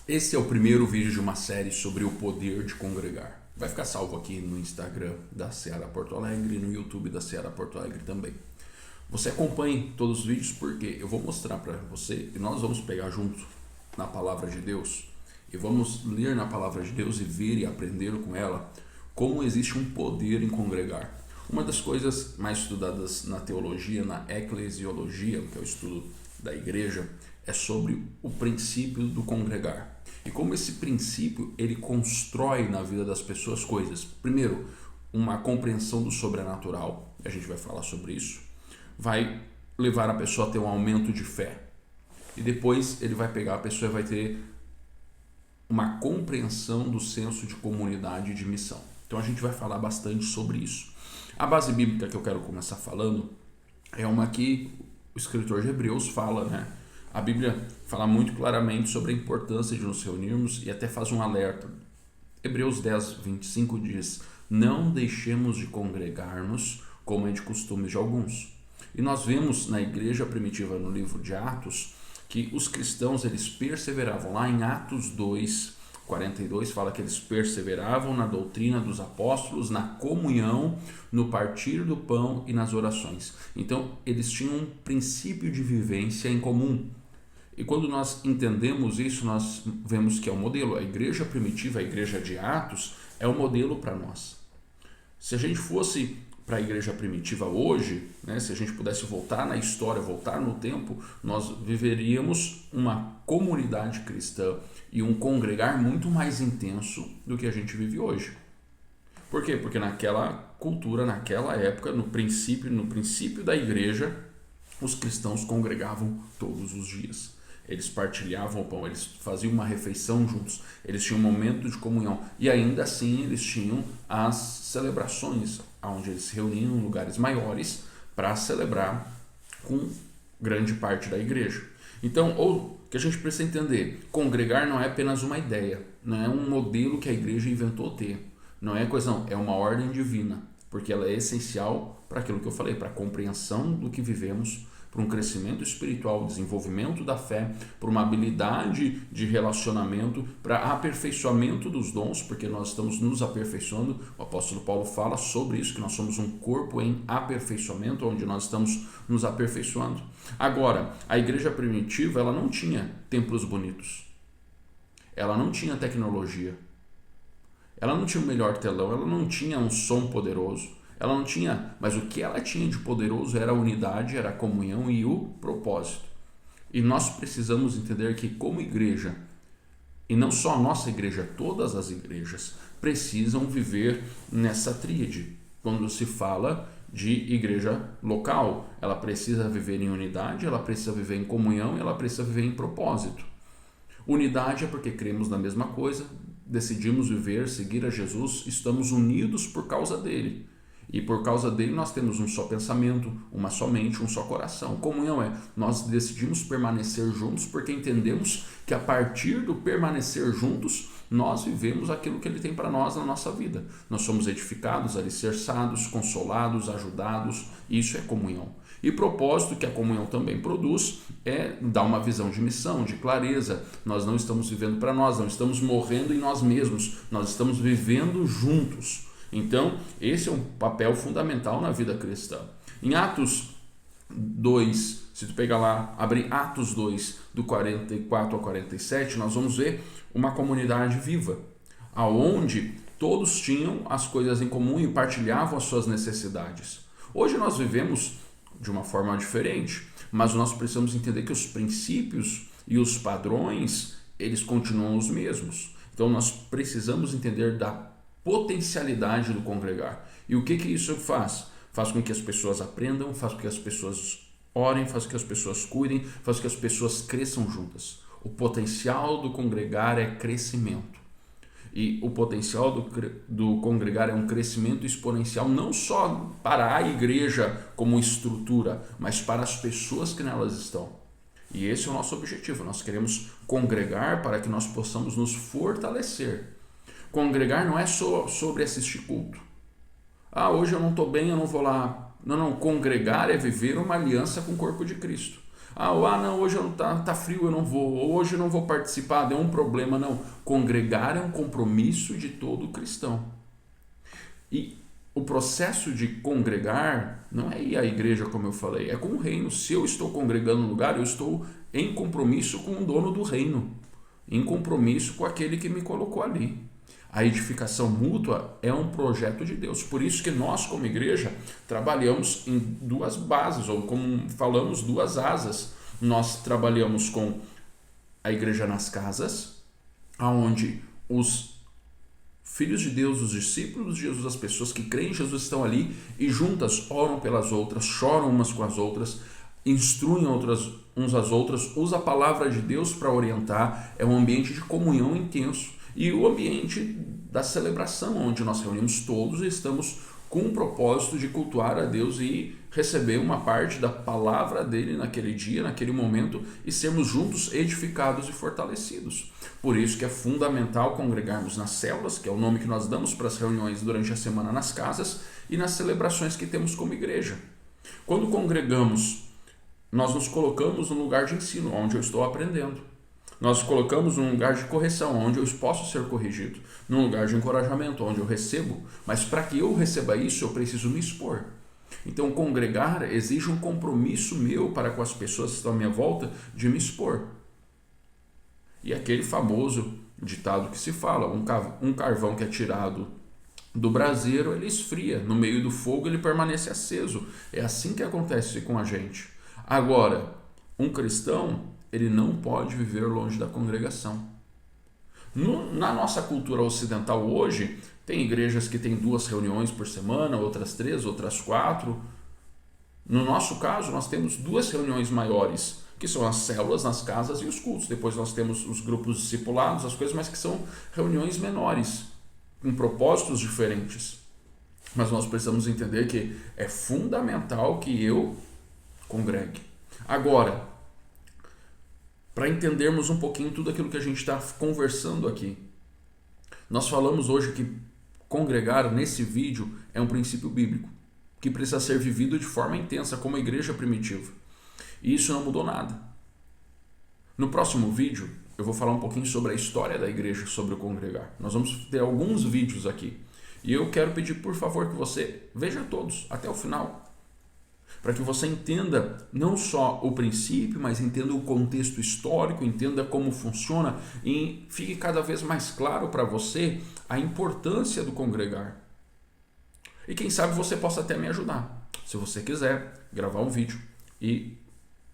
Esse é o primeiro vídeo de uma série sobre o poder de congregar. Vai ficar salvo aqui no Instagram da Seara Porto Alegre e no YouTube da Seara Porto Alegre também. Você acompanhe todos os vídeos porque eu vou mostrar para você e nós vamos pegar junto na Palavra de Deus e vamos ler na Palavra de Deus e ver e aprender com ela como existe um poder em congregar. Uma das coisas mais estudadas na teologia, na eclesiologia, que é o estudo da igreja, é sobre o princípio do congregar. E como esse princípio ele constrói na vida das pessoas coisas. Primeiro, uma compreensão do sobrenatural, a gente vai falar sobre isso, vai levar a pessoa a ter um aumento de fé. E depois ele vai pegar a pessoa e vai ter uma compreensão do senso de comunidade e de missão. Então a gente vai falar bastante sobre isso. A base bíblica que eu quero começar falando é uma que o escritor de Hebreus fala, né? A Bíblia fala muito claramente sobre a importância de nos reunirmos e até faz um alerta. Hebreus 10, 25 diz: não deixemos de congregar-nos como é de costume de alguns. E nós vemos na igreja primitiva no livro de Atos que os cristãos eles perseveravam. Lá em Atos 2, 42 fala que eles perseveravam na doutrina dos apóstolos, na comunhão, no partir do pão e nas orações. Então eles tinham um princípio de vivência em comum. E quando nós entendemos isso, nós vemos que é o modelo. A igreja primitiva, a igreja de Atos, é o modelo para nós. Se a gente fosse para a igreja primitiva hoje, né, se a gente pudesse voltar na história, voltar no tempo, nós viveríamos uma comunidade cristã e um congregar muito mais intenso do que a gente vive hoje. Por quê? Porque naquela cultura, naquela época, no princípio da igreja, os cristãos congregavam todos os dias. Eles partilhavam o pão, eles faziam uma refeição juntos, eles tinham um momento de comunhão e ainda assim eles tinham as celebrações, onde eles se reuniam em lugares maiores para celebrar com grande parte da igreja. Então, o que a gente precisa entender, congregar não é apenas uma ideia, não é um modelo que a igreja inventou ter, não é coisa não, é uma ordem divina, porque ela é essencial para aquilo que eu falei, para a compreensão do que vivemos, para um crescimento espiritual, desenvolvimento da fé, para uma habilidade de relacionamento, para aperfeiçoamento dos dons, porque nós estamos nos aperfeiçoando. O apóstolo Paulo fala sobre isso, que nós somos um corpo em aperfeiçoamento, onde nós estamos nos aperfeiçoando. Agora, a igreja primitiva, ela não tinha templos bonitos, ela não tinha tecnologia, ela não tinha o melhor telão, ela não tinha um som poderoso, ela não tinha, mas o que ela tinha de poderoso era a unidade, era a comunhão e o propósito. E nós precisamos entender que como igreja, e não só a nossa igreja, todas as igrejas precisam viver nessa tríade. Quando se fala de igreja local, ela precisa viver em unidade, ela precisa viver em comunhão e ela precisa viver em propósito. Unidade é porque cremos na mesma coisa, decidimos viver, seguir a Jesus, estamos unidos por causa dele. E por causa dele nós temos um só pensamento, uma só mente, um só coração. Comunhão é, nós decidimos permanecer juntos porque entendemos que a partir do permanecer juntos, nós vivemos aquilo que ele tem para nós na nossa vida. Nós somos edificados, alicerçados, consolados, ajudados, isso é comunhão. E propósito que a comunhão também produz é dar uma visão de missão, de clareza. Nós não estamos vivendo para nós, não estamos morrendo em nós mesmos, nós estamos vivendo juntos. Então, esse é um papel fundamental na vida cristã. Em Atos 2, se tu pegar lá, abrir Atos 2, do 44 ao 47, nós vamos ver uma comunidade viva, aonde todos tinham as coisas em comum e partilhavam as suas necessidades. Hoje nós vivemos de uma forma diferente, mas nós precisamos entender que os princípios e os padrões, eles continuam os mesmos. Então, nós precisamos entender da potencialidade do congregar. E o que isso faz? Faz com que as pessoas aprendam, faz com que as pessoas orem, faz com que as pessoas cuidem, faz com que as pessoas cresçam juntas. O potencial do congregar é crescimento. E o potencial do congregar é um crescimento exponencial não só para a igreja como estrutura, mas para as pessoas que nelas estão. E esse é o nosso objetivo. Nós queremos congregar para que nós possamos nos fortalecer. Congregar não é só sobre assistir culto. Hoje eu não estou bem, eu não vou lá. Não, congregar é viver uma aliança com o corpo de Cristo. Não, hoje eu não tá frio, eu não vou, hoje eu não vou participar, deu um problema. Não, congregar é um compromisso de todo cristão. E o processo de congregar não é ir à igreja, como eu falei, é com o reino. Se eu estou congregando no lugar, eu estou em compromisso com o dono do reino, em compromisso com aquele que me colocou ali. A edificação mútua é um projeto de Deus. Por isso que nós, como igreja, trabalhamos em duas bases, ou como falamos, duas asas. Nós trabalhamos com a igreja nas casas, onde os filhos de Deus, os discípulos de Jesus, as pessoas que creem em Jesus estão ali e juntas oram pelas outras, choram umas com as outras, instruem uns às outras, usa a palavra de Deus para orientar. É um ambiente de comunhão intenso. E o ambiente da celebração, onde nós reunimos todos e estamos com o propósito de cultuar a Deus e receber uma parte da palavra dele naquele dia, naquele momento, e sermos juntos edificados e fortalecidos. Por isso que é fundamental congregarmos nas células, que é o nome que nós damos para as reuniões durante a semana nas casas, e nas celebrações que temos como igreja. Quando congregamos, nós nos colocamos no lugar de ensino, onde eu estou aprendendo. Nós colocamos num lugar de correção, onde eu posso ser corrigido, num lugar de encorajamento, onde eu recebo, mas para que eu receba isso, eu preciso me expor. Então, congregar exige um compromisso meu para com as pessoas que estão à minha volta de me expor. E aquele famoso ditado que se fala, um carvão que é tirado do braseiro, ele esfria, no meio do fogo ele permanece aceso. É assim que acontece com a gente. Agora, um cristão, ele não pode viver longe da congregação. Na nossa cultura ocidental hoje, tem igrejas que têm 2 reuniões por semana, outras 3, outras 4. No nosso caso, nós temos 2 reuniões maiores, que são as células nas casas e os cultos. Depois nós temos os grupos discipulados, as coisas, mas que são reuniões menores, com propósitos diferentes. Mas nós precisamos entender que é fundamental que eu congregue. Agora, para entendermos um pouquinho tudo aquilo que a gente está conversando aqui, nós falamos hoje que congregar nesse vídeo é um princípio bíblico, que precisa ser vivido de forma intensa, como a igreja primitiva. E isso não mudou nada. No próximo vídeo, eu vou falar um pouquinho sobre a história da igreja, sobre o congregar. Nós vamos ter alguns vídeos aqui. E eu quero pedir, por favor, que você veja todos, até o final, para que você entenda não só o princípio, mas entenda o contexto histórico, entenda como funciona e fique cada vez mais claro para você a importância do congregar. E quem sabe você possa até me ajudar, se você quiser gravar um vídeo e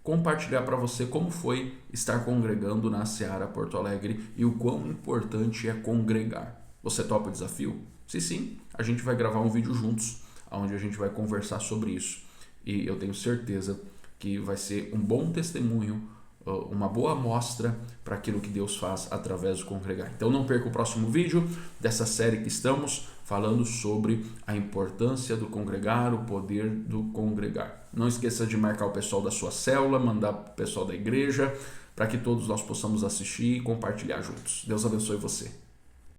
compartilhar para você como foi estar congregando na Seara Porto Alegre e o quão importante é congregar. Você topa o desafio? Se sim, a gente vai gravar um vídeo juntos, onde a gente vai conversar sobre isso. E eu tenho certeza que vai ser um bom testemunho, uma boa amostra para aquilo que Deus faz através do congregar. Então não perca o próximo vídeo dessa série que estamos falando sobre a importância do congregar, o poder do congregar. Não esqueça de marcar o pessoal da sua célula, mandar para o pessoal da igreja, para que todos nós possamos assistir e compartilhar juntos. Deus abençoe você.